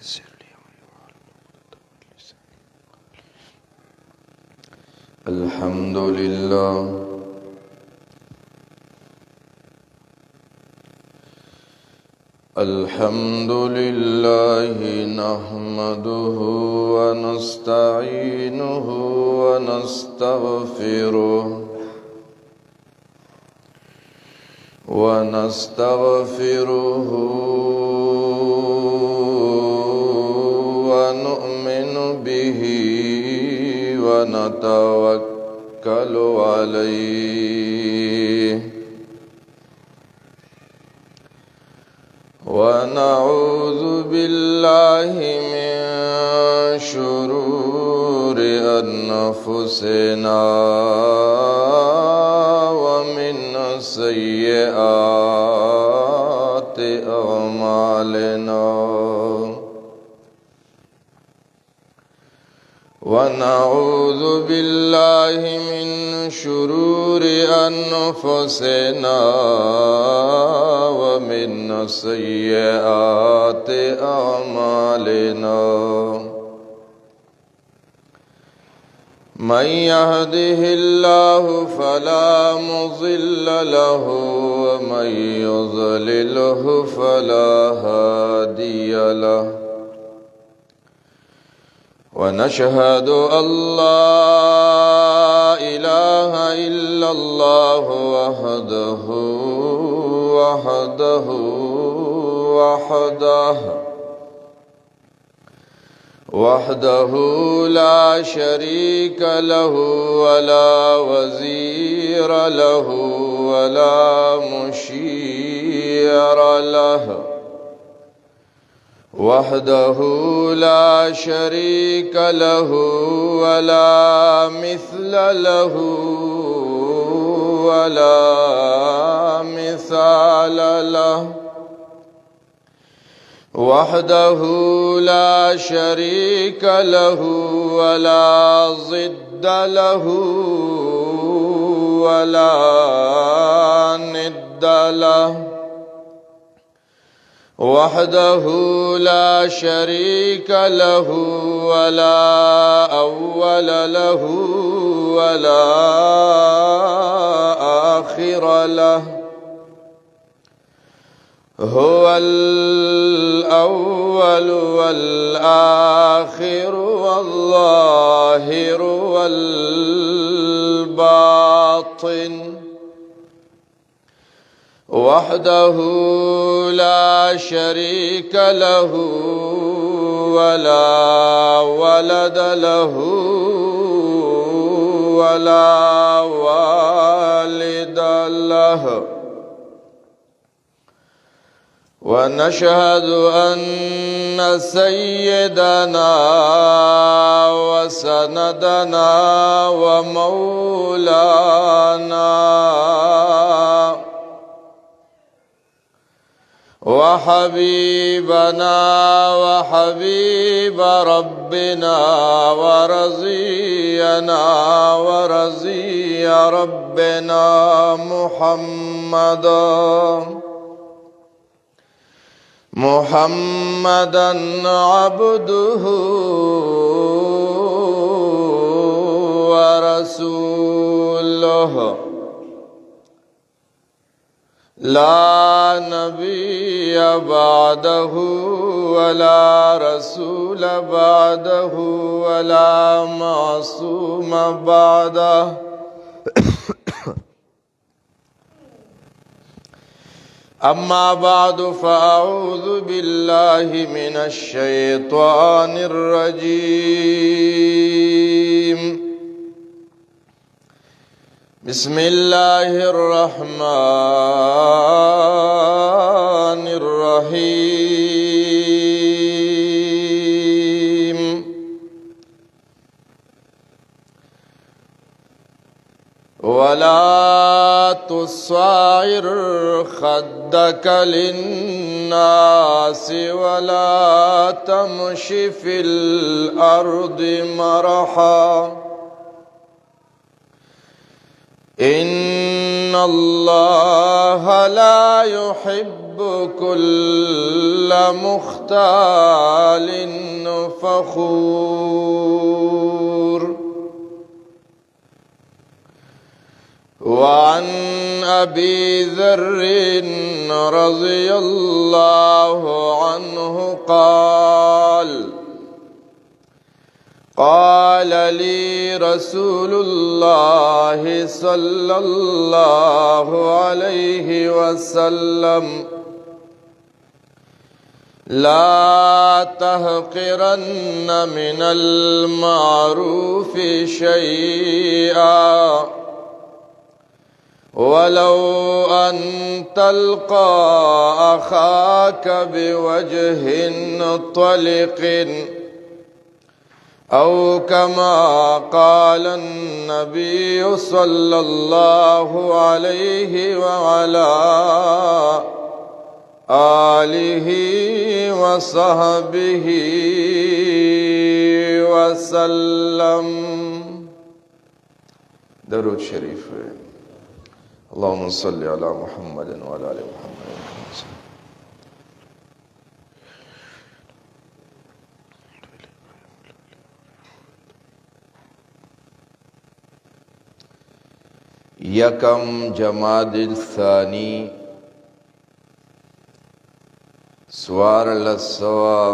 يسر لي الحمد لله الحمد لله نحمده ونستعينه ونستغفره ونؤمن به ونتوكل عليه ونعوذ بالله من شرور أنفسنا ومن سيئات أعمالنا ونعوذ بالله من شرور أنفسنا ومن سيئات أعمالنا من يهده الله فلا مضل له ومن يضلله فلا هادي له ونشهد أن لا إله إلا الله وحده لا شريك له ولا وزير له ولا مشير له وحده لا شريك له ولا مثل له ولا مثال له وحده لا شريك له ولا ضد له ولا ند له وحده لا شريك له ولا أول له ولا آخر له هو الأول والآخر والظاهر والباطن وحده لا شريك له ولا ولد له ولا والد له ونشهد أن سيدنا وسندنا ومولانا وحبيبنا وحبيب ربنا ورزينا ورزي ربنا محمدا عبده ورسوله لا نبي بعده ولا رسول بعده ولا معصوم بعده أما بعد فأعوذ بالله من الشيطان الرجيم بسم الله الرحمن الرحيم ولا تصعر خدك للناس ولا تمش في الأرض مرحا إن الله لا يحب كل مختال فخور. وعن أبي ذر رضي الله عنه قال لي رسول الله صلى الله عليه وسلم: لا تحقرن من المعروف شيئا ولو أن تلقى أخاك بوجه طلق، أو كما قال النبي صلى الله عليه وعلى آله وصحبه وسلم. درود شریف. اللهم صل على محمد وعلى آل محمد. یکم جمادی الثانی سوارلسوا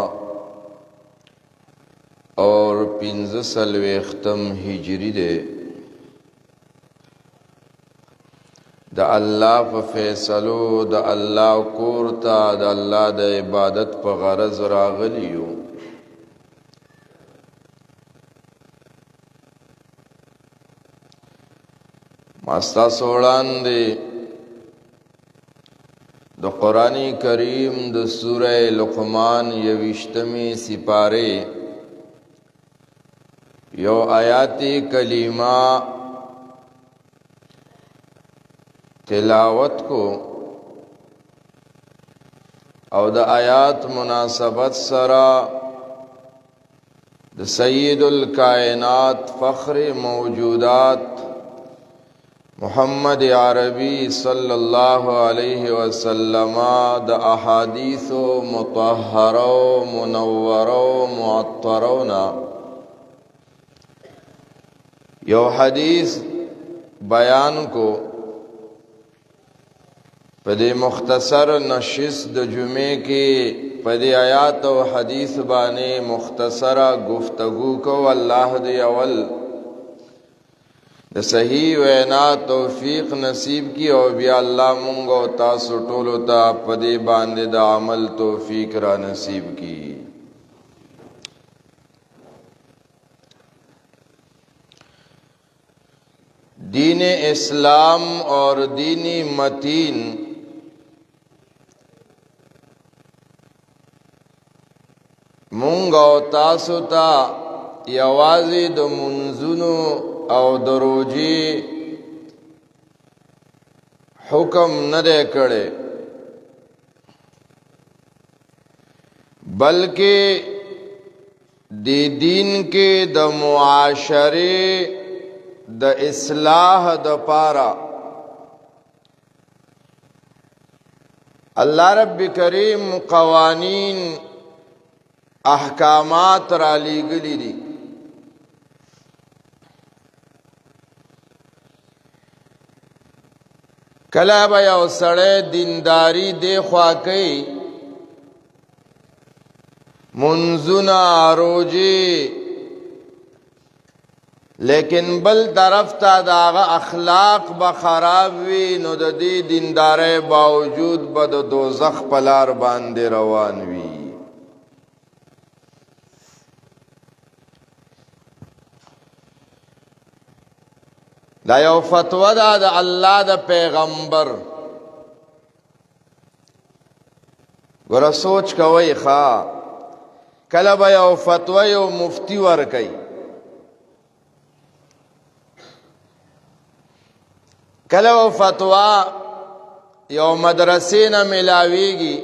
اور 15 ہجری دے. دا اللہ پا فیصلو دا اللہ کورتا دا اللہ دا عبادت پا غرض راغلیو. ماستا سوڑان دے دا قرآن کریم دا سورہ لقمان یوشتمی سپارے یو آیات کلیمہ تلاوت کو او دا آیات مناسبت سرا دا سید الکائنات فخر موجودات محمد عربی صلی اللہ علیہ وسلم دا احادیث مطہرہ منورہ معطرہ یو حدیث بیان کو پدے مختصر نشست د جمعے کے پدے آیات و حدیث بانے مختصر گفتگو کو. اللہ دے اول د صحیح وینا توفیق نصیب کی او بیا اللہ منگو تاسو ټولو تا پدے باندے دا عمل توفیق را نصیب کی. دین اسلام اور دینی متین مونگو تاسو تا یوازی د منزونو او دروجی حکم نہ دے کڑے بلکہ دی دین کے د معاشرے د اصلاح د پارا اللہ رب کریم قوانین احکامات را لیگلی دی. کلا با یو سڑے دینداری دے خواہ کئی منزنا روجی لیکن بل طرف تا داغا اخلاق بخراب وی نو دا دی دیندارے باوجود با دا دوزخ پلار باندے روان وی. دا یو فتوہ دا اللہ دا پیغمبر. گورا سوچ کوئی خواہ کلا با یو فتوہ یو مفتی ورکی کلا و فتوہ یو مدرسین ملاویگی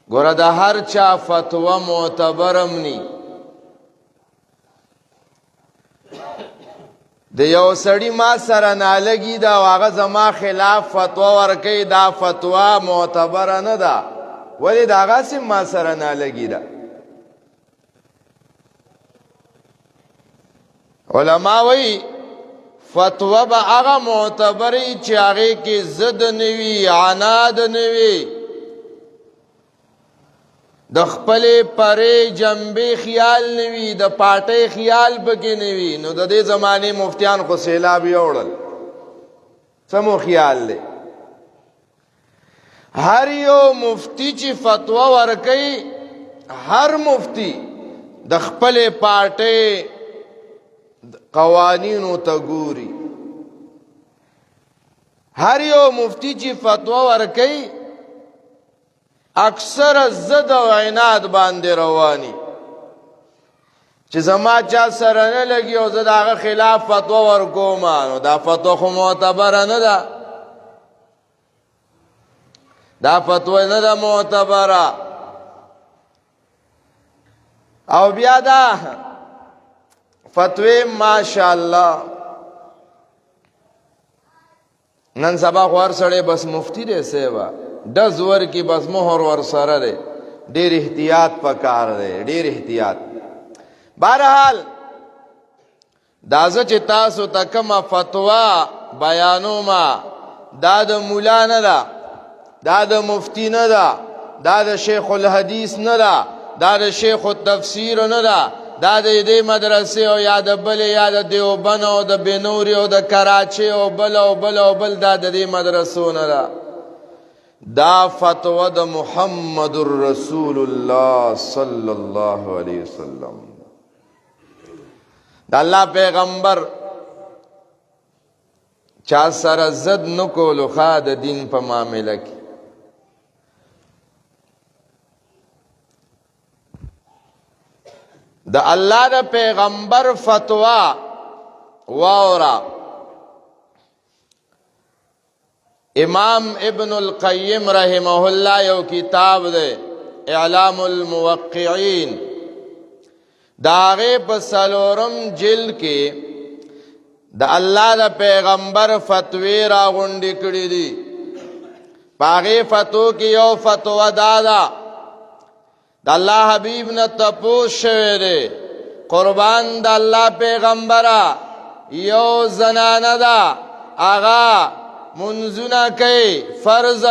گورا دا ہر چا فتوہ معتبرم نی. د یو سړی ما سره نالګي دا هغه زما خلاف فتوا ورکوي دا فتوا معتبره نه ده ولې د هغه سم ما سره نالګي ده علما وایي فتوا به هغه معتبري چې هغې کې ضد نه وي عناد نه وي د خپلې پرې جنبې خیال نه وي د پاټۍ خیال پکې نه وي نو د دې زمانې مفتیان خو سیلاب یوړل څه مو خیال دی هر یو مفتی چې فتوا ورکوي هر مفتی د خپلې پاټۍ قوانینو ته ګوري هر یو مفتی چې فتوا ورکوي اکثر زد او عناد باندې رواني چې زما چا سره نه لګي او زه د هغه خلاف فتوا ورکوم نو دا فتوا خو معتبره نه ده دا فتوا نه ده معتبره او بیا دا فتوی ماشاءالله نن سبا خو هر سړی بس مفتی دی سیوا ډز ورکي بس مهر ور سره دی ډېر احتیاط پکار دی ډېر احتیاط بهرحال دا زه چې تاسو ته کومه فتوا بیانومه دا د مولا نه ده دا د مفتی نه ده دا د شیخ الحدیث نه ده دا د شیخ التفسیر نه ده دا د دې مدرسې او یا د بلې یا د دیوبند او د بنوري او د کراچۍ او بل او بل او بل دا د دې مدرسو نه ده دا فتوا د محمد رسول الله صلی الله علیه وسلم د الله پیغمبر چا سره زد نکولو خوا د دین په معامله کې د الله د پیغمبر فتوا واورا امام ابن القیم رحمه الله یو کتاب ده اعلام الموقعین داغه په سلورم جلد کې د الله د پیغمبر فتوی را غونډې کړې دي پاغه فتو کې یو فتوا دادا د الله حبیب نه تپوس شوی دی قربان د الله پیغمبره یو زنانه ده آغا منزونه کوي فرض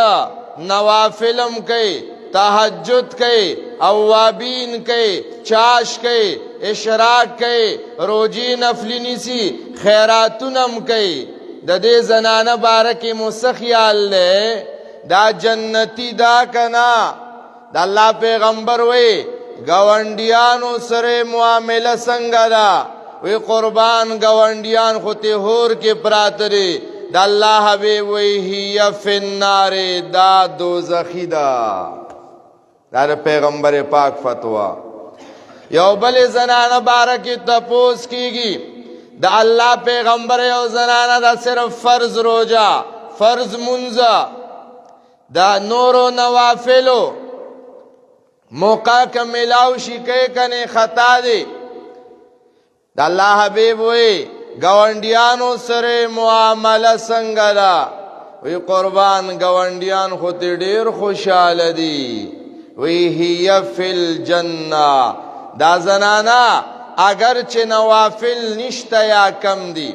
نوافلم کوي تهجد کوي اوابین کوي چاش کوي اشراق کوي روجی نفلی نیسی خیراتونم کوي د دې زنانه بارکه مسخیال له دا جنتی دا کنا د الله پیغمبر وی گاونډیانو سره معامله څنګه ده وی قربان گاونډیان خو ته هور کې پراتري د الله حبیب وی هي فی النار دا دوزخی ده دا پیغمبر پاک فتوا یو بل زنانه بارکی تپوس کیږي د الله پیغمبر یو زنانه دا صرف فرض روزه فرض منځ دا نورو نوافلو موقع کا ملاو شکے کنے خطا دی دا اللہ حبیب وی گوانڈیانو سر معاملہ سنگلا وی قربان گوانڈیان خودی دیر خوشحال دی وی ہی فی الجنہ دا زنانا اگرچہ نوافل نشتا یا کم دی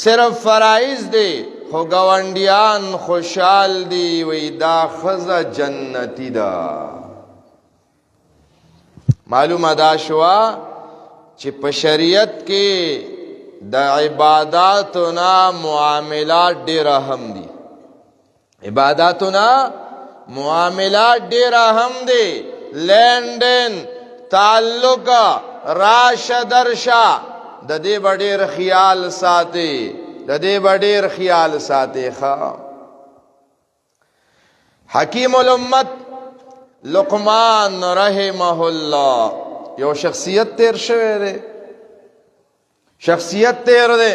صرف فرائض دی خو گوانڈیان خوشحال دی وی دا خزا جنتی دا معلوم ادا شوا چې په شریعت کې د عباداتنا معاملات ډېر اهم دي عباداتنا معاملات ډېر اهم دي لین دین تعلق راشه درشه د دې ډېر خیال ساتي د دې ډېر خیال ساتي ښا حکیم الامت لقمان رحمه الله یو شخصیت تیر شوی دی شخصیت تیر دی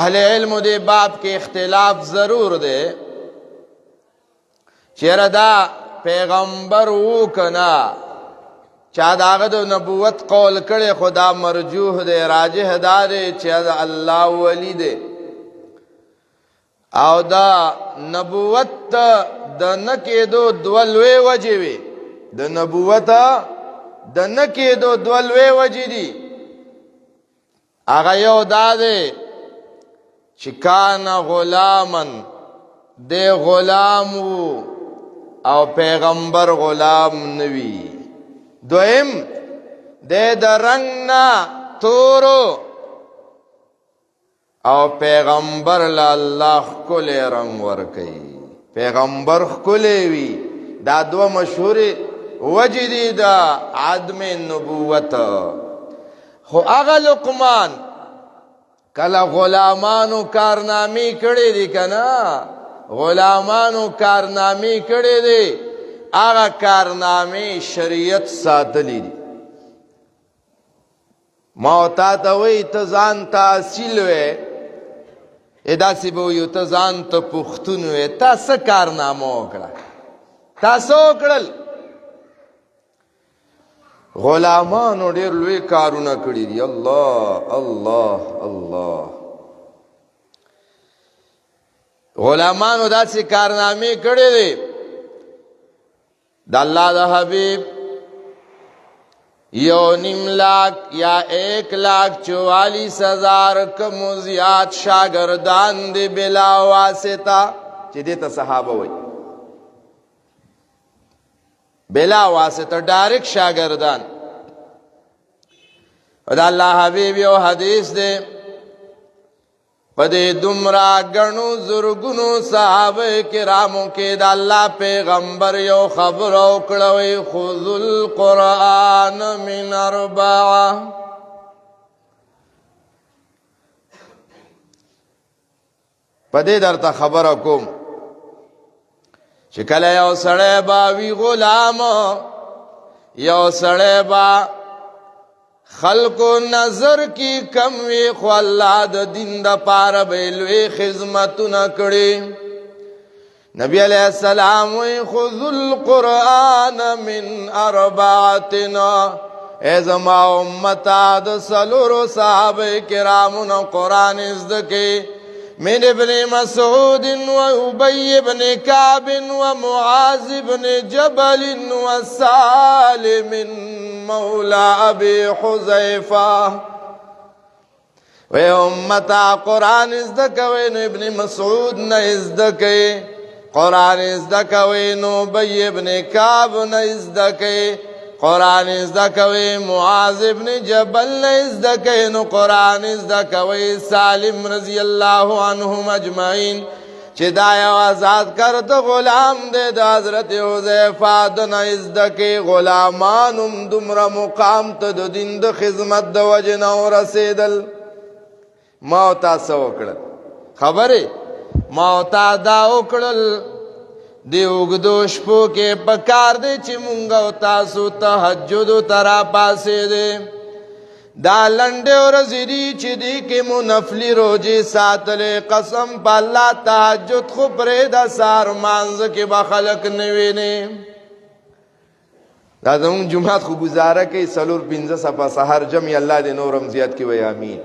اہل علم دے باب کے اختلاف ضرور دے چیرہ دا پیغمبر وو کنا چا داغه د نبوت قول کړي خدا مرجوح دی راجح دی چې الله ولی دی او دا نبوت د نکېدو دولوي وجې وي د نبوت د نکېدو دولوي وجې دي هغه یو دا دی چې کان غلامن دی غلام او پیغمبر غلام نوی دویم دی د رنگ نه تورو او پیغمبر لا الله ښکلی رنگ ورکوي پیغمبر ښکلی وي دا دوه مشهورې وجې دي د عدم نبوت خو هغه لقمان کله غلامانو کارنامې کړې دي که نه غلامانو کارنامې کړې دي هغه کارنامې شریعت ساتلی دي ما تا ته وایي ته ځان ته اصیل وې داسې به وایو ته ځان ته پښتون وې تا څه کارنامه وکړه تا څه وکړل غلامانو ډېر لوی کارونه کړي دي الله الله الله غلامانو داسې کارنامې کړي دي د الله د حبیب 1.5 یا 1,44,000 کم زیات شاگردان دی بلا واسطه چې دیتا صحابه وي بلا واسطه ډایرکټ شاگردان او د الله حبیب یو حدیث دی پدې دومره ګڼو زرګونو صحابه کرامو کې د الله پیغمبر یو خبر او کړوي خذوا القرآن من 4 پدې درته خبره کوم چې کله یو سړی با وی غلام یو سړی با خلقو نظر کی کم وی خو الله د دین د پاره به لوی خدمتونه کړي نبی علیہ السلام وی خذوا القرآن من 4 ای زما امتا د سلورو صحابه کرامو قرآن ازدکی من ابن مسعود وابي بن كعب ومعاذ بن جبل وسالم مولى ابي حذيفه و امتا قرآن ازدکوین ابن مسعود نه ازدکی قرآن ازدکوین ابي بن كعب نه ازدکی قرآن ازدکوی معاذ ابن جبل ازدکین قرآن ازدکوی سالم رضی اللہ عنہم اجمعین چی دایا آزاد کرد غلام دے دا حضرت حذیفہ دن ازدکی غلامانم دمر مقام تد دین د خدمت د وجن و رسیدل موتا سو اکڑل خبری موتا دا اکڑل دی اوږدو شپو کې پکار دی چې مونږ او تاسو تهجد ترا پاسې دی دا لنډې ورځې دي چې دی کې مو نفلي روزې ساتلې قسم په الله تهجد خو پرېږده سهار مانځه کې به خلک نه وینې دا زمونږ جومات خو ګزاره کوي 4-5 صفه سهار جمع الله دې نورم زیات کړي وایي امین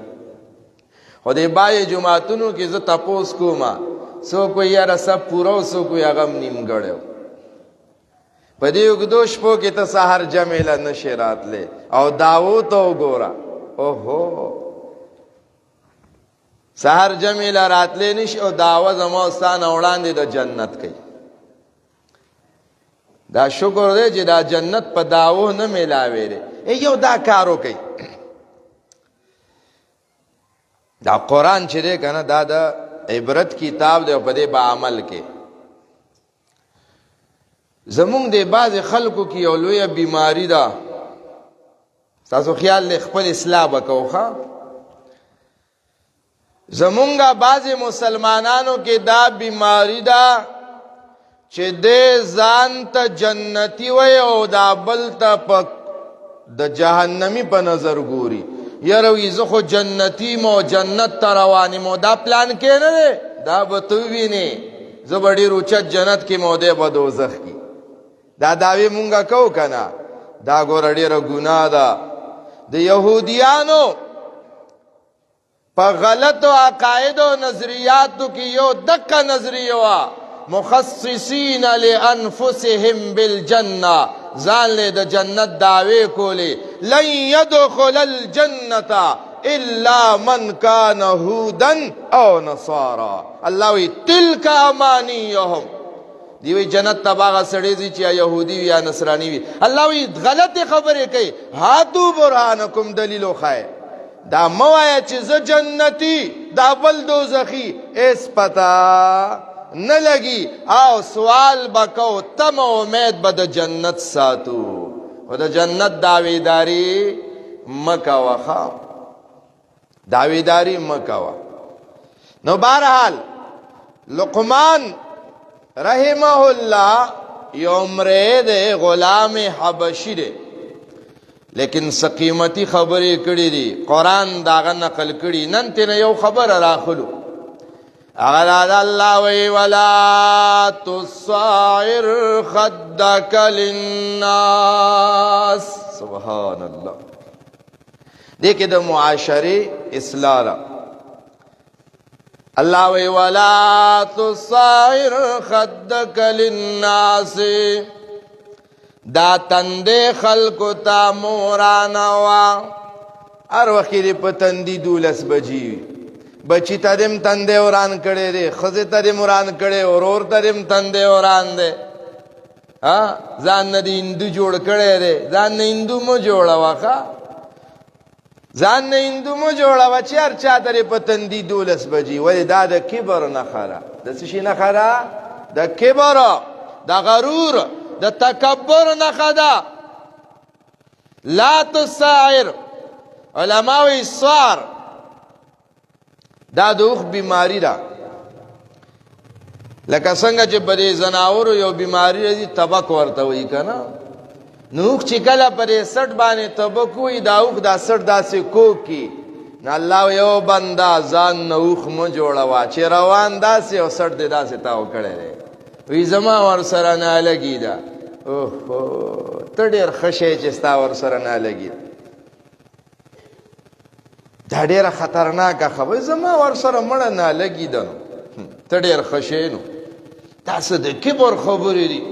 خو دې بایې جوماتونو کې زه تپوس کومه سو کوئی یاره سب پورو سو کوئی اغم نیم گڑیو پا دی اگدو شپو کی تا سحر جمیلا نشی رات لے او داو تو گورا اوہو سحر جمیلا رات لے نشی او داو زموستان اوڑان دی دا جنت کئی دا شکر دے جی دا جنت پا داو نمیلاوے رے یو دا کارو کئی دا قرآن چی دے کنا دا عبرت کتاب دے او پدے با عمل کے زمونږ دے بعض خلقو کی یو لویه بیماری دا تاسو خیال لے خپل اصلاح بکو خوا زمونږ بعض مسلمانانو کی دا بیماری دا چه دے ځان ته جنتی وی او دا بل ته پا دا جہنمی پا نظر گوری یروی زخو جنتی مو جنت تروانی مو دا پلان کے نرے دا بتوی نی زبڑی روچت جنت کی مو دے بدوزخ کی دا داوی مونگا کو کنا دا ګوره ډېره ګناه ده. د یهودیانو په غلطو عقایدو او نظریاتو کې یو دقه نظریه وه، مخصصین لانفسهم بالجنه، ځان له د جنت دعوی کولې، لن يدخل الجنه الا من كان هودا او نصارا. الله وی تلک امانیهم، دی وی جنت تباغه سړی چې یا يهودي وي یا نصراني وي. الله وی غلط خبرې کوي. هاتو برهانکم، دلیل وخای. دا موایا چې زه جنتی دا بل دوزخی، اس پتا نه لګي او سوال بکو تم امید به د جنت ساتو او د جنت داویداری مکوا خا، داویداری مکوا. نو بہرحال لقمان رحمه الله یو مرید غلام حبشی دی، لیکن سقیمتی خبرې کړي دي، قرآن داغه نقل کړي. نن تینا یو خبر راخلو، اغلاد الله وی ولا تصائر خدك للناس. سبحان الله. دیکھے دا معاشرے اصلاح را اللہ وی ولا تصائر خدك للناس، دا تندے خلقو تا مورانوا. ار وقتی دی پتندی دولس بجی بچی تا دیم تندے وران کڑے دے، خزی تا دیم وران کڑے، اور تا دیم تندے وران دے. زان ندی ہندو جوڑ کڑے دے، زان نا ہندو مو جوڑا وخا، زان نا ہندو مو جوڑا وچی ار چا تا دی پتندی دولس بجی. ولی دا دا کبر نخارا، دا سشی نخارا، دا کبر، دا غرور، دا تکبر نخدا. لا تسائر، علماوی سوار دا دوخ بیماری دا، لکه څنګه چې بری زناورو یو بیماری راځي تبک ورته وایي کنه. نوخ چې کله پرې سټ باندې تبک وي دا اوخ دا سټ داسې کوک کی نه. الله یو بندا ځان نوخ مو جوړوا چې روان داسې او سټ دې داسې تاو کړی دی، وی زما ور سره نه لګی دا. اوه ته ډېر خشه چې ستا ور سره نه لګی، دا ډیره خطرناکه خبره. زما ور سره مړه نه لګي ده، ته ډېر خشه نو. تاسو د کبر خبرې دي،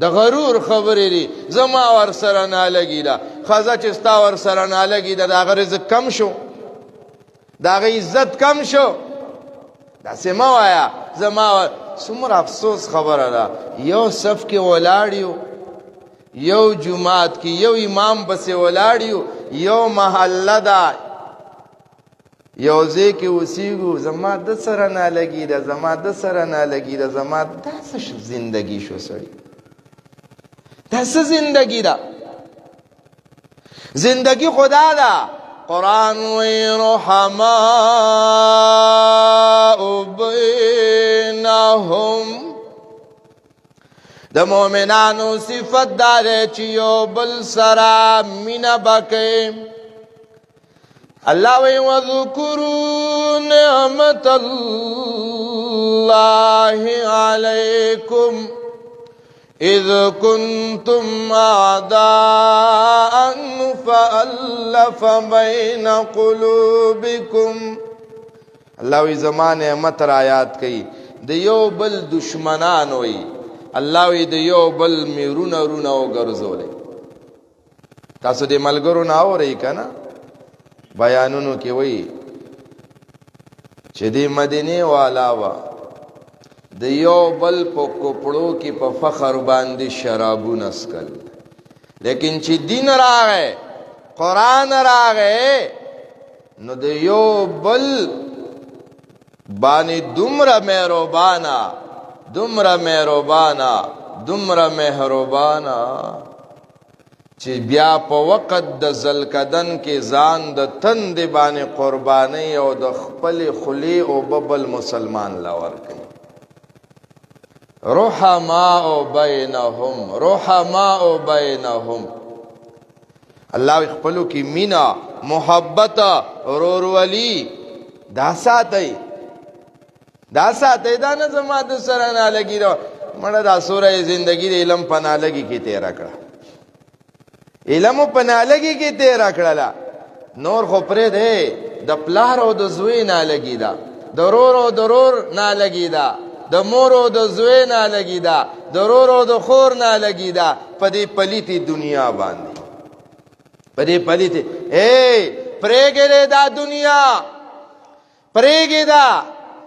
د غرور خبرې دي. زما ور سره نه لګي ده، ښځه چې ستا ور سره نه لګي ده، د هغه رزق کم شو، د هغه عزت کم شو. داسې مه وایه زما. څومره افسوس خبره ده، یو صف کې ولاړ یو، یو جماعت کې یو امام پسې ولاړ یو، یو محله ده، یو ځای کې اوسېږو، زما د سره نه لګي ده، زما د سره نه لګي ده، زما دا څه زندګي شو سړی، دا څه زندګي ده؟ زندگی خدا دا. قرآن وی رحماء بینهم، د مومنانو صفت داره چی یو بل سرا مینه بکے. اللہ وی وذکروا نعمت اللہ علیکم اذ کنتم اعداء فالف بین قلوبکم. اللہ وی زمان نعمت را یاد کئی، د یو بل دشمنان وی، اللہ وی د یو بل میرون رون او گرزولے. تاسو دی ملگرو ناو رئی کنا بیانونو کی وی چه دی مدینه والا وا د یو بل په کپڑو کی په فخر باندې شرابون اسکل، لیکن چې دین راغې قرآن راغې نو د یو بل باندې دومره مهربانا دومره مهربانا دومره مهربانا چې بیا په وخت د زلکدن کې ځان د تند باندې قرباني او د خپل خلی او ببل مسلمان لور کوي. رحماء بینهم، رحماء بینهم. الله خپلو کې مینا محبت ورورولي دا ساتي، دا ساتي. دا نه زما د سره نه لګي دا مړه دا سوره زندگی د علم پنا لګي کې تیرا کړه. علم په نالګي کې تیر کړلا نور خو پرې ده د پلار او د زوی نالګي دا د رور او د رور نالګي دا د مور او د زوی نالګي دا د رور او د خور نالګي دا په دې پلیتی دنیا باندې په دې پلیتی پرېګره دا دنیا پرېګه دا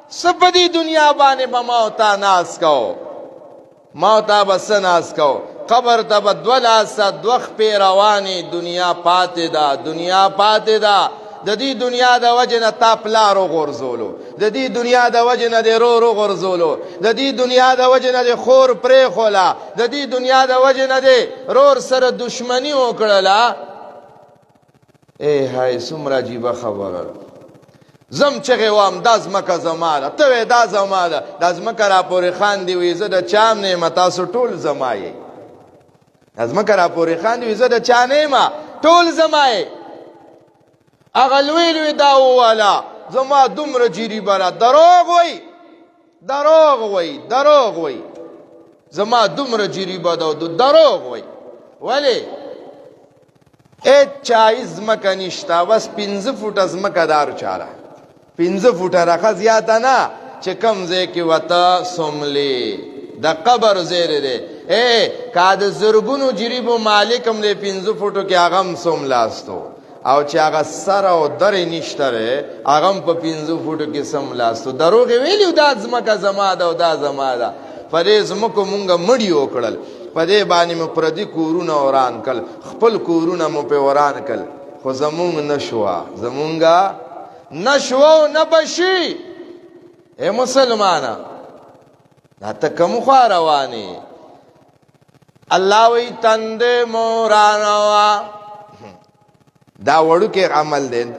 سپدی دنیا باندې بموتا ناس کو موتا بس ناس کو قبر تب دولاسه دوخ پی رواني دنیا پاتې دا دنیا پاتې دا د دې دنیا د وجنه تا پلارو غرزولو د دې دنیا د وجنه د رورو غرزولو د دې دنیا د وجنه د خور پرې خولا د دې دنیا د وجنه د رور سره دشمنی وکړه هاي سمرا جیبه خبره زم چغه وام داز مکه زماله ته دا زماله داز مکه را پورې خان دی وې زه د چام نه متا سو ټول زمای داز مکه را پورې خان دی زه د چا نه ما ټول زمای اغلوی دا والا زما دومره جری برا دروغ وای زما دومره جری بدا دروغ وای ولی چایز مکه نشتا بس 15 فوټ از مکه دار چاره 15 فوټه راخه زیاته نه چې کم ځای کې وته سملی د قبر زیره دی کا د زرګونو جریبو مالکم دی 15 فوټو کې هغه سملاستو او چې هغه سره او درې نشته هغه په 15 فوټو کې سملاستو دروغ ویلو دا ځمکه زما ده او دا زما ده فرض مکو مونږه مړی وکړل په دې باندې مو پردي کورونه وران کړ خپل کورونه مو په وران کړ خو زمونږ زمونږه نشو نبشي اے مسلمانا دا تکم خوا روانی اللہ وی تند مورانوا دا وڑو کے عمل دین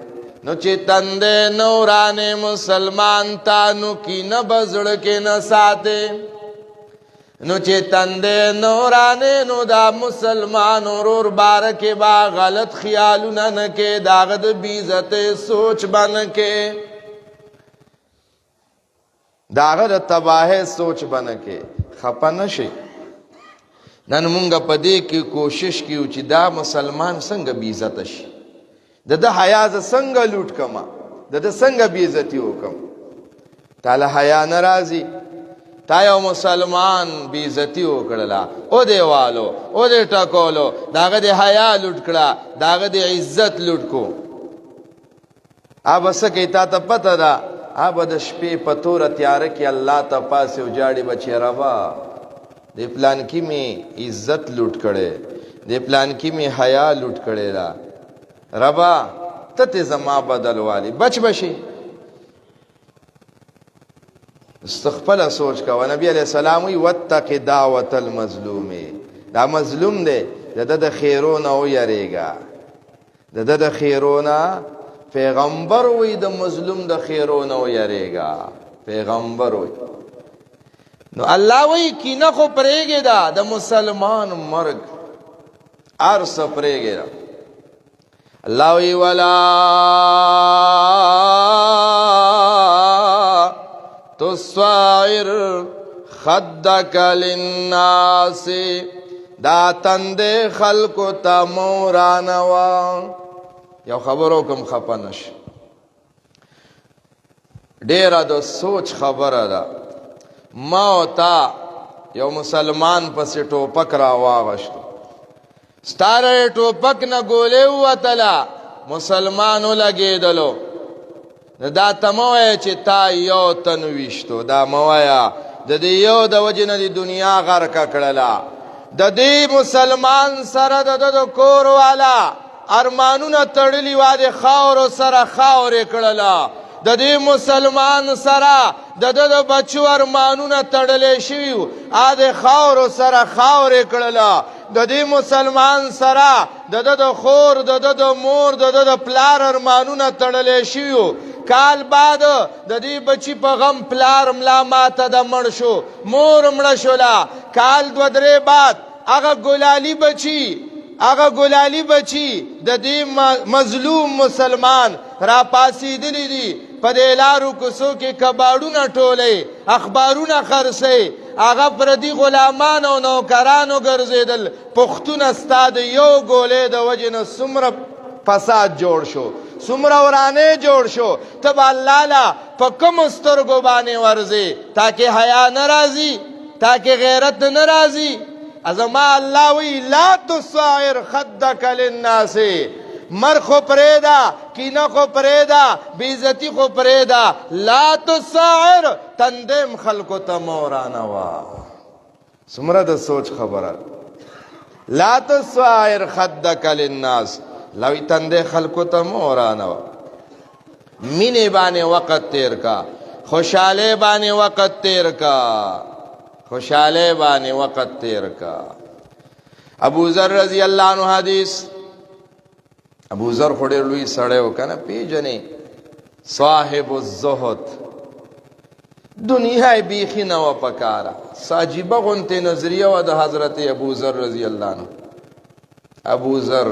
نو چی تند نوران مسلمان تا نو کی نبزڑ کے نساتے نو چی تند نوران نو دا مسلمان اور بارک با غلط خیالو ننکے داغد بیزت سوچ بنکے داغد تباہ سوچ بنکے خپا نشی نن مونگا پدے کی کوشش کیو چی دا مسلمان سنگ بیزت شی دا حیاز سنگ لوٹ کما دا سنگ بیزتی ہو کم تالا حیا نرازی تا یو مسلمان بیزتی وکړلا او دیوالو او دې ټکولو داغه د حیا لوټ کړه داغه د عزت لوټ کو اب سکه تا ته پته ده اب د شپې په تور تیار کې الله ته پاسه وجاړي بچی روا د پلان کې می عزت لوټ کړي د پلان کې می حیا لوټ کړي را ربا ته زما بدل والی بچ بشي استغفل سوچ کا نبی علیہ السلام وی واتق دعوت المظلوم دا مظلوم دے د خیرون او یریگا د خیرون پیغمبر وی د مظلوم د خیرون او یریگا پیغمبر وی نو الله وی کینه خو پرېګه دا د مسلمان مرګ ارس پرېګه الله وی ولا تصائر خدک للناس دا تند خلق تا مورانوا یو خبرو کم خپنش ډیر د سوچ خبره ده موتا یو مسلمان پس ټوپک را واغشتو ستاره ټوپک نه ګولې وتلا مسلمانو لګیدلو دا تموه چې تا یو تنويشتو دا مویا د دې یو د وجنه د دنیا غرق کړلا د دې مسلمان سره د کور والا ارمانونه تړلی واده خاور سره خاور کړلا د دې مسلمان سره د بچو ارمانونه تړلې شي اده خاور سره خاور کړلا د دې مسلمان سره د خور د مور د پلار ارمانونه تړلې شي کال بعد د دې بچی په غم پلار ملا ماته د مړ شو مور مړ شولا کال دو درې بعد هغه ګلالی بچی د دې مظلوم مسلمان را پاسېدلی دي په دې لارو کوڅو کې کباړونه ټولې اخبارونه خرڅې هغه پردي غلامان او نوکرانو ګرځېدل. پښتون ستا د یو ګولې د وجې نه څومره فساد جوړ شو، څومره ورانې جوړ شو. ته به الله له په کومو سترګو باندې ورځې؟ تاکې حیا نه راځي، تاکې غیرت نه راځي. زما الله وی لا تصعر خدک للناس، مر خو پریدا، کینه خو پریدا، بیزتی خو پریدا. لا تصعر تندم خلقو ته مورانوا. څومره د سوچ خبره. لا تصعر خدک للناس، لوی تندې خلقو ته مورانوا. مینې باندې وقت تیر کا، خوشاله باندې وقت تیر کا، خوشاله باندې وقت تیر کا. ابو ذر رضی اللہ عنہ حدیث. ابو ذر خو ډېر لوی سړی و کنه، پیژنې صاحب الزهد. دنیا بیخي نه وه پکاره. عجیبه غوندې نظریه وه د حضرت ابو ذر رضی اللہ عنہ. ابو ذر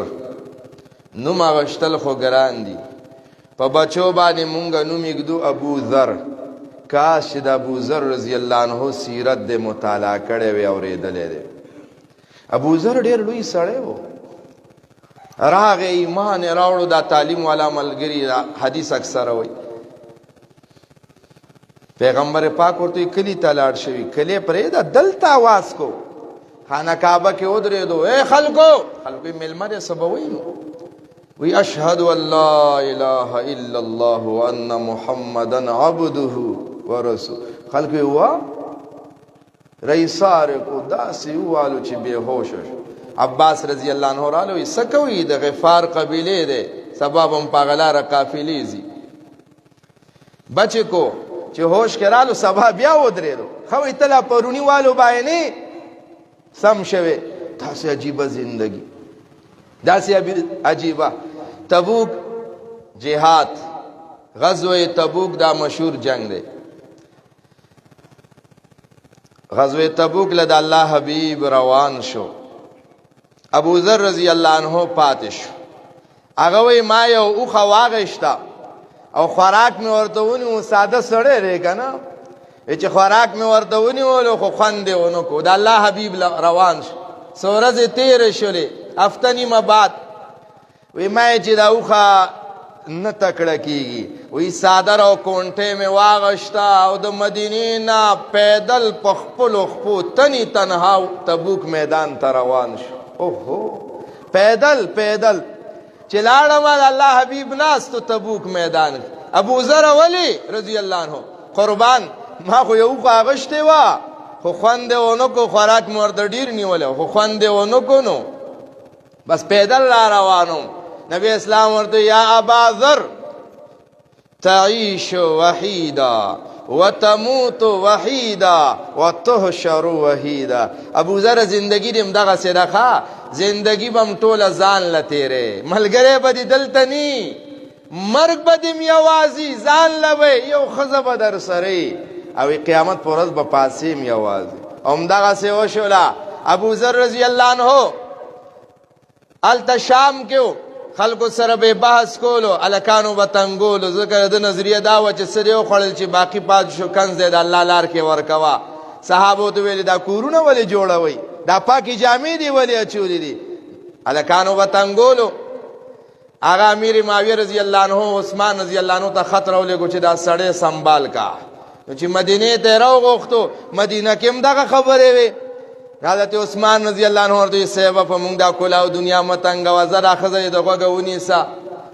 نوم اغشتل خو ګران دي. په بچو باندې مونږ نوم ایږدو ابو ذر. کاش چې د ابو ذر رضی اللہ عنہ سیرت د مطالعه کړی وی اورېدلی دی. ابو ذر ډېر لوی سړی و، راغې ایمان یې راوړو. دا تعلیم والا ملګري حدیث اکثره وی. پیغمبر پاک ورته کلی ته لاړ شوي، کلی پرېږده دلته آواز کو. خانه کعبه کې ودرېدو، ای خلکو، خلکو یې میلمه دی څه به وایي نو؟ وی اشهد ان لا اله الا الله وان محمدا عبده ورسول. خلکو یې وا رئیسار کو داسې ووالو چې بې هوشه شو. عباس رضی اللہ عنہ رالو څه کوي؟ د غفار قبیلې دی، سبا به هم په هغه لاره قافلې ځي. بچې کو چې هوش کې رالو، سبا بیا ودرېدو. ښه وایي ته لا پروني والو باندې سم شوې. داسې عجیبه زندگی، داسې عجیبه. تبوک جهاد، غزوه تبوک دا مشهور جنگ دی. غزوه تبوک له د الله حبیب روان شو. ابو ذر رضی اللہ عنہ پاتې شو. هغه وی ما یو اوښه واغېسته او خوراک مې ورته ونیو. ساده سړی دی که نه، چې خوراک مې ورته ونیولو خو خوند یې ونه کو. د الله حبیب روان شو. څو ورځې تېرې شولې، هفته نیمه بعد وی ما چې دا اوښه نه تکړه کېږي. وی صادر او کونټې مې واغېسته او د مدینې نه پیدل په خپلو خپو تنې تنها تبوک میدان ته روان شو. اوهو پیدل پیدل چې لاړم د الله حبیب ناستو تبوک میدان. ابو ذر ولی رضی اللہ عنہ قربان، ما خو یو اوښه اغوښتې وه خو خوند یې ونه کو. خوراک مې ورته ډېر نیولی خو خوند یې ونه کو. نو بس پیدل را روانم. نبی اسلام ورته یا ابا ذر تعیش وحیدا وتموت وحیدا وتحشر وحیدا. ابو ذر زندگی دې همدغسې ده ښه، زندگی به هم ټوله ځان له تېرې، ملګری به دې دلته نی، مرګ به دې م یوازي، ځان له به یو ښځه به در سره او قیامت په ورځ به پاسې م یوازي. همدغسې وشوله. ابو ذر رضی اللہ عنہ هلته شام کې و، خلکو سره به بحث کولو، الکانو به تنګولو. ځکه د نظریه دا وه چې څه دې وخوړل چې باقي پاتې شو کنز دی د الله لار کې ورکوه. صحابو ته ویلې دا کورونه ولې جوړوئ؟ دا پاکې جامې دې ولې اچولې دي؟ الکانو به تنګولو. هغه امیر معاویه رضی اللہ عنہ عثمان رضی اللہ عنہ ته خط راولېږو چې دا سړی سنبال کا. نو چې مدینې ته یې راوغوښتو، مدینه کې هم دغه خبرې وې. حضرت عثمان رضی اللہ عنہ ورته صاحب په مونږ دا کلاو دنیا متنګوه، زه دا ښځه یې د غوږه ونیسه،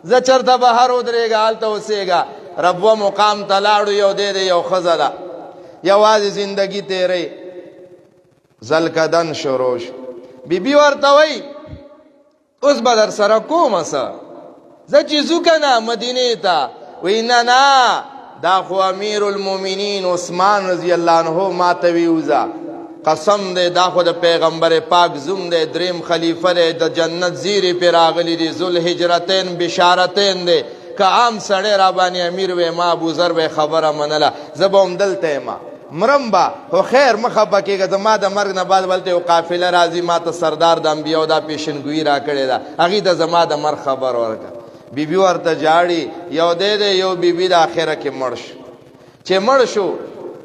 زه چېرته بهر ودرېږه هلته اوسېږه. ربوه مقام ته لاړو، یو دی دی یو ښځه ده، یوازې زندګي تېرئ. زلکدن شروع شو. بیبي ورته وایي اوس به در سره کومه څه، زه چې ځو که نه مدینې ته. وایي نه نه، دا خو امیر المؤمنین عثمان رضی اللہ عنہ ما ته وي وځه. قسم دی دا خو د پیغمبر پاک زوم دی، دریم خلیفه دی، د جنت زیرې پې راغلی دی، ذوالحجرتین بشارتین دی. که عام سړی را باندې امیر وی، ما ابو ذر به خبره منله، زه به هم دلته یم مرم به. خو خیر مه خفه کېږه، زما د مرګ نه بعد بلته یو قافله راځي، ما ته سردار د انبیاو دا پیشنګویي را کړې ده، هغې ته زما د مرګ خبر ورکړه. بیبي ورته جاړي، یو دی دی یو بیبي د آخره کې مړ شو. چې مړ شو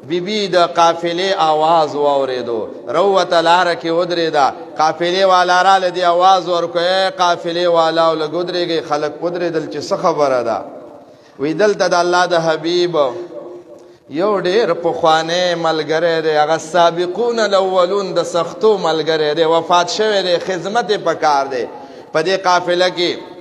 بیبی د قافلې आवाज واوریدو روته لاره کې ودرېده قافلې والا راله دی आवाज ورکوي قافلې والا ولګودريږي خلک ودرېدل چې څه خبره ده وی دلته د الله د حبیب یو ډېر پخوانی ملګری دی هغه سابقون الاولون د سختو ملګری دی وفات شوی دی خدمت یې پکار دی په دې قافله کې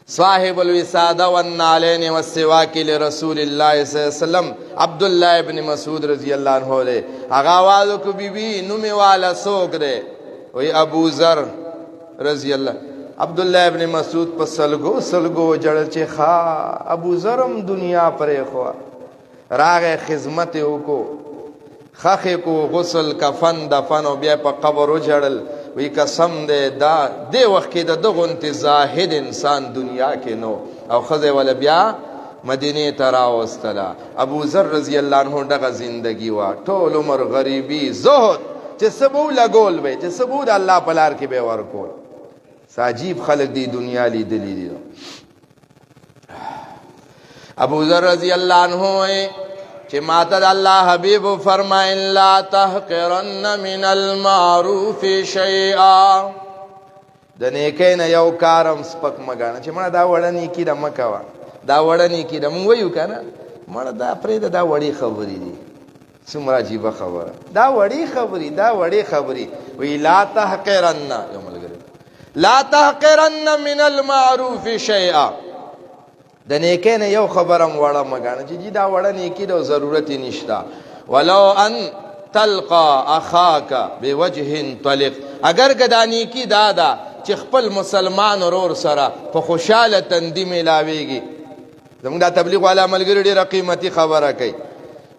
صاحب الوسادة والنعلين والسواك لرسول الله صلی الله علیه وسلم عبد الله ابن مسعود رضی الله عنه دی هغه आवाज کو بیبي نومي والا څوک دی وی ابو ذر رضی الله عبد الله ابن مسعود په سلګو جړل چې ښا ابو ذرم دنیا پرې خو راغه خدمت وکړو خخه کو غسل کفن دفن او بیا په قبر وجړل وی قسم دې دا دې وخت کې د دغه انتزاهد انسان دنیا کې نو او خزه ول بیا مدینه ته راوستله ابو ذر رضی الله عنه دغه زندگی وا ټول عمر غریبی زهد چې سبو لګول وي چې سبو د الله په لار کې به ورکول ساجیب خلق دی دنیا لیدلی دي ابو ذر رضی الله عنه چې ماته د الله حبیب فرمایل لا تحقرن من المعروف شیئا د نیکۍ نه یو کارم سپک مګاڼه چې مړه دا وړنی کی د مکوا دا وړنی کی د مونږ ویو کنه مړه دا پرې دا وړي خبرې دي څومره عجیبه خبره دا وړي خبرې وی لا تحقرن یو ملګری لا تحقرن من المعروف شیئا د نیکۍ نه یو خبرم وړه مګاڼه چې دا وړه نیکی د ضرورت نشته ولو ان تلقى اخاك بوجه طلق اگر کدا نیکی دادا چې خپل مسلمان ورور سره په خوشاله تندی ملاويږي زموږ د تبلیغ والا ملګری ډېر قیمتي خبره کوي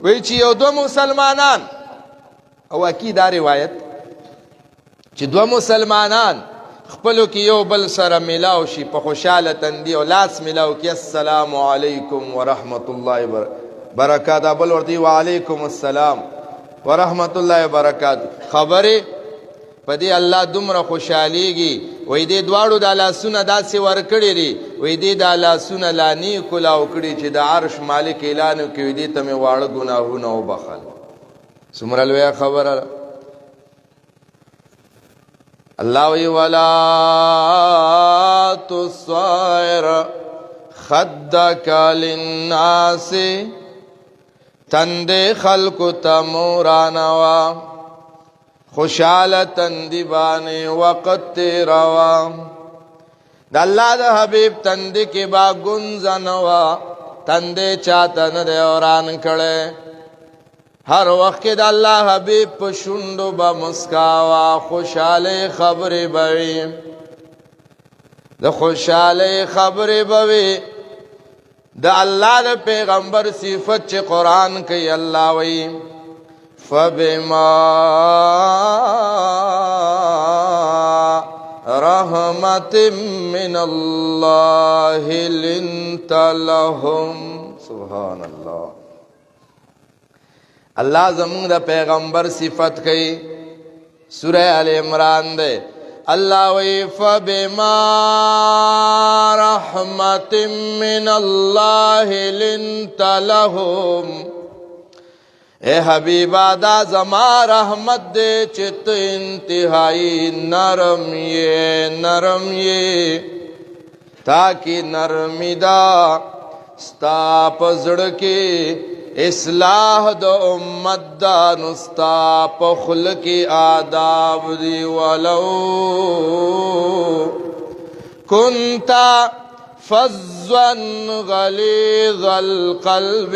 وی چې یو دو مسلمانان او اكيد دا روایت چې دو مسلمانان خپلو کې یو بل سره ملاو شي په خوشاله تندي او لاس ملاو کې السلام علیکم ورحمت الله برکاته بل ورته وعلیکم السلام ورحمت الله وبرکاته خبره پدې الله دومره خوشاليږي وې دې دواړو د لاسونه داسې ورکړي دي وې دې د لاسونه لانی کولاو کړي چې د عرش مالک اعلان کوي دې ته مې واړه ګناهونه وبخل څومره لوی خبره الله وی ولا تصائر خدك للناس تند خلق تمورانوا خوشاله تندی باندې وقت روا د الله د حبیب تند کې با گنزنوا تند چاته نه اوران کړي هر وخت کې د الله حبیب په شونډو به مسکاوا خوشاله خبرې بوي د خوشاله خبرې بوي د الله د پیغمبر صفت چې قران کوي الله وایي فبما رحمت من الله لنت لهم سبحان الله الله زمون د پیغمبر صفت کوي سورہ ال عمران دے الله وی فبما رحمت من الله لنت لهم اے حبیبا دا زما رحمت دے چت انتہائی نرم یہ تاکہ نرمی دا ستا پزڑ کے اصلاح د امت دا نستا پخل کی آداب دی ولو کنتا فظا غلیظ القلب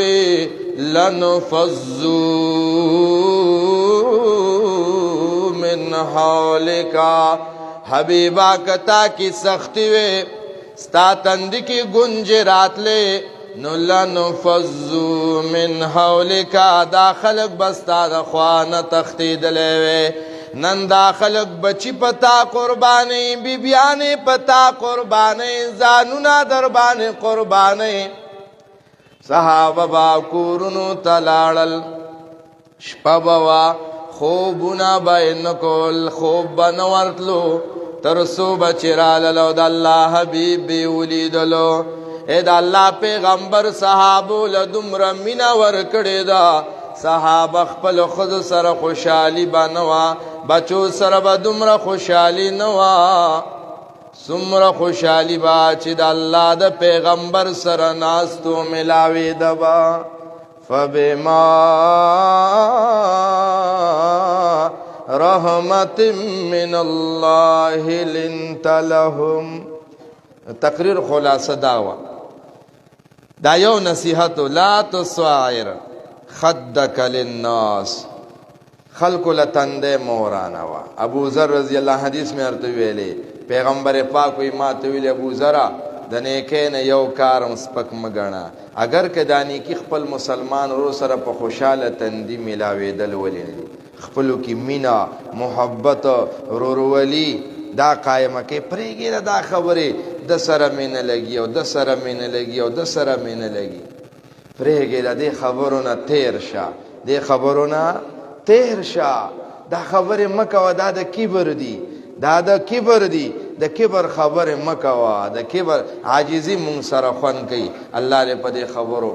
لنفضوا من حولک حبیبا کتا کی سختی وے ستا تند کی گنج رات لے نو لنفضوا من حولک دا خلق بستا دا خوان تختید لے نن دا خلق بچی پتا قربانی بی بیانی پتا قربانی زانونا دربانی قربانی صحابه با کورنو تلالل شپبوا خوبونا بین کول خوب بنورتلو ترسو بچراللو دا اللہ حبیب بیولیدلو اے دا اللہ پیغمبر صحابو لدمر مینا ورکڑی دا صحابه خپل خود سره خوشحالی بنوا بچو سره به دومره خوشحالی نوا سمره خوشحالی با چې د الله د پیغمبر سره ناستو ملاوي دبا فبما رحمت من الله لنت لهم. تقریر خلاصه داوا دا یو نصیحت لا تصعر خدک للناس خلق لتنده مورانا وا. ابو ذر رضی اللہ حدیث میں ارته ویلے پیغمبر پاک وی ما ته ویل ابو ذر د نیکه نه یو کارم سپک مګنا اگر کدانی کی خپل مسلمان ورو سره په خوشاله تندی ملاوي دل ولې خپلو کی مینا محبت ورورولي دا قائمه کې پرېګره دا خبره د سره مینه لګي او د سره مینه لګي او د سره مینه لګي پرېګره د خبرونه تیر شه د خبرونه تیر شه دا خبره مکه دا د کبر دی دا د کبر دی د کبر خبره مکوا د کبر عاجزی مون سره خون کوي الله دې په دې خبرو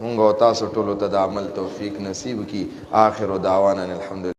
مونږ او تاسو ټول ته د عمل توفیق نصیب کی. آخر دعوانا الحمدلله.